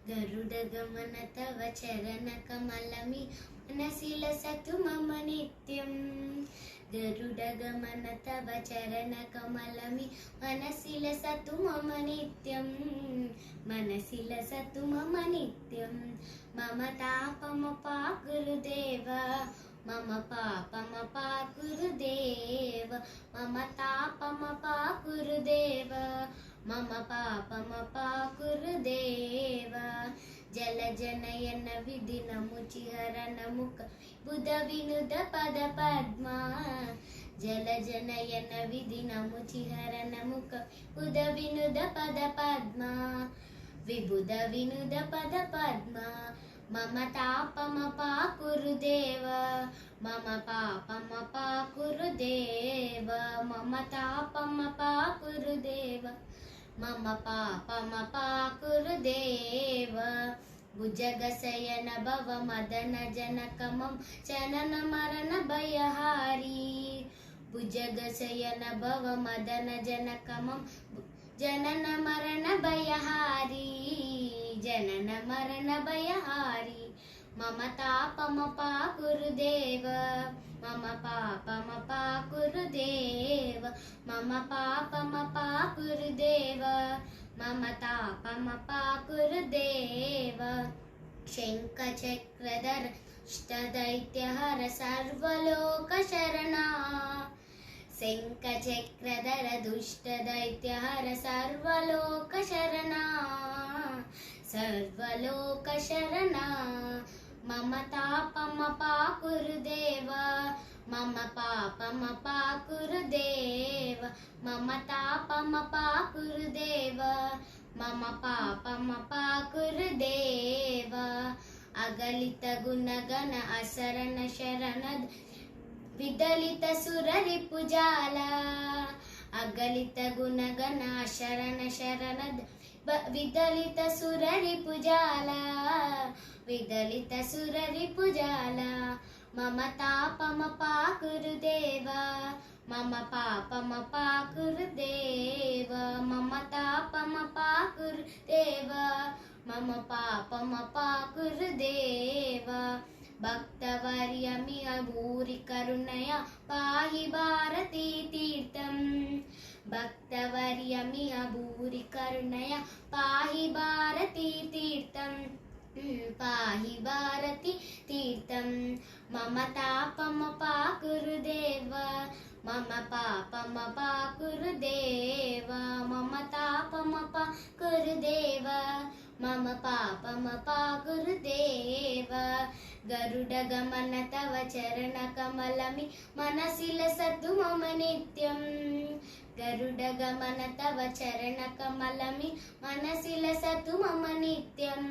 गरुडगमन तव चरणकमलमि मनसि लसतु मम नित्यम् गरुडगमन तव चरणकमलमि मनसि लसतु मम नित्यम् मनसि लसतु मम नित्यम् मम तापमपा गुरुदेव मम पापमपा गुरुदेव मम तापमपा गुरुदेव मम पापमपा गुरुदेव जलजनयन विधिनमुचिहरन मुख बुध विनुद पद पद्मा जलजनयन विधिनमुचिहरन मुख बुध विनुद पद पद्मा विबुध विनुद पद पद्मा मम तापमपा गुरुदेव मम पापमपा गुरुदेव मम तापमपा गुरुदेव मम पापमपा गुरुदेव भुजगशयन भव मदन जनक मम जनन मरण भयहारी भुजगशयन भव मदन जनक मम जनन मरण भयहारी जनन मरण भयहारी मम तापमपा गुरुदेव मम पापमपा गुरुदेव मम पापमपा गुरुदेव मम तापमपा गुरुदेव शङ्खचक्रधर अष्टदैत्यहर सर्वलोकशरणा शङ्खचक्रधर दुष्टदैत्यहर सर्वलोकशरणा सर्वलोकशरणा मम तापमपा गुरुदेव मम पापमपा गुरुदेव मम तापमपा गुरुदेव मम पापमपा गुरुदेव अगलित गुणगण असरण शरण विदलित सुररिपुजाला अगलित गुणगण शरण शरणद विदलित सुररिपुजाला विदलित सुररिपुजाला मम तापमपा गुरुदेव मम पापमपा गुरुदेव मम तापमपा गुरुदेव मम पापमपा गुरुदेव भक्तवर्यमिह भूरि करुणया पाहि भारती तीर्थम् भक्तवर्यमिह भूरि करुणया पाहि भारती तीर्थम् पाहि भारती तीर्थम् मम तापमपा गुरुदेव मम पापमपा गुरुदेव मम तापमपा गुरुदेव मम पापमपा गुरुदेव गरुडगमन तव चरणकमलमि मनसि लसतु मम नित्यम् गरुडगमन तव चरणकमलमि मनसि लसतु मम नित्यम्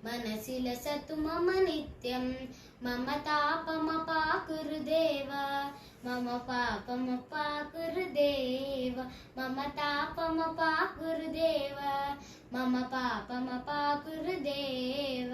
मनसि लसतु मम नित्यम् मम तापमपा गुरुदेव मम पापमपा गुरुदेव मम तापमपा गुरुदेव मम पापमपा गुरुदेव।